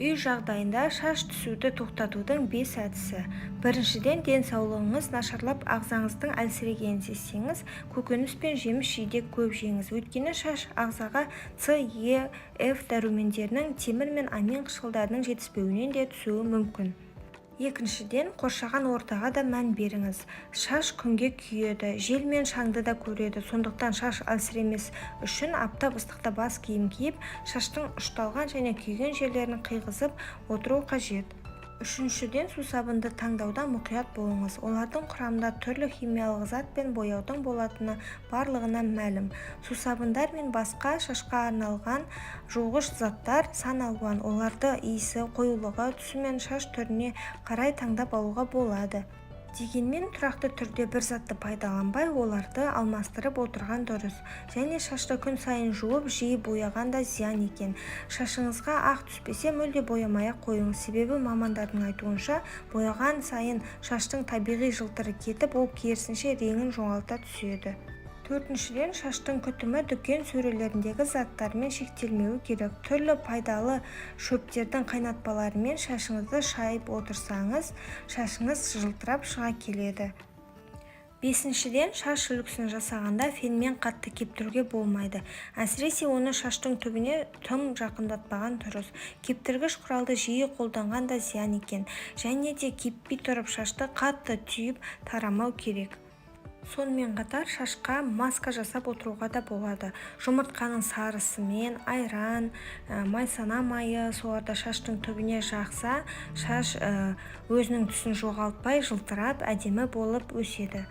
Үй жағдайында шаш түсуді тоқтатудың 5 әдісі. Біріншіден, денсаулығыңыз нашарлап ағзаңыздың әлсірегенін сезсеңіз, көкөніс пен жеміс-жидек көп жеңіз. Өйткені шаш ағзаға С, Е, Ф дәрумендерінің темір мен амин қышқылдарының жетіспеуінен де түсуі мүмкін. Екіншіден, қоршаған ортаға да мән беріңіз. Шаш күнге күйеді, жел мен шаңды да көреді. Сондықтан шаш әлсіремес үшін аптап ыстықта бас киім киіп, шаштың ұшталған және күйген жерлерін қиғызып отыру қажет. Үшіншіден, сусабынды таңдауда мұқият болыңыз. Олардың құрамында түрлі химиялық зат пен бояудың болатыны барлығына мәлім. Сусабындар мен басқа шашқа арналған жуғыш заттар сан алуан. Оларды иісі, қоюлығы, түсі мен шаш түріне қарай таңдап алуға болады. Дегенмен тұрақты түрде бір затты пайдаланбай, оларды алмастырып отырған дұрыс. Және шашты күн сайын жуып, жиі бояған да зиян екен. Шашыңызға ақ түспесе, мүлде боямай-ақ қойыңыз. Себебі мамандардың айтуынша, бояған сайын шаштың табиғи жылтыры кетіп, ол керісінше реңін жоғалта түседі. Төртіншіден, шаштың күтімі дүкен сөрелеріндегі заттармен шектелмеуі керек. Түрлі пайдалы шөптердің қайнатпаларымен шашыңызды шайып отырсаңыз, шашыңыз жылтырап шыға келеді. Бесіншіден, шаш үлгісін жасағанда фенмен қатты кептіруге болмайды. Әсіресе оны шаштың түбіне тым жақындатпаған дұрыс. Кептіргіш құралды жиі қолданған да зиян екен. Және де кеппей тұрып шашты қатты түйіп тарамау керек. Сонымен қатар шашқа маска жасап отыруға да болады. Жұмыртқаның сарысымен, айран, майсана майы соларды шаштың түбіне жақса, шаш өзінің түсін жоғалтпай жылтырап, әдемі болып өседі.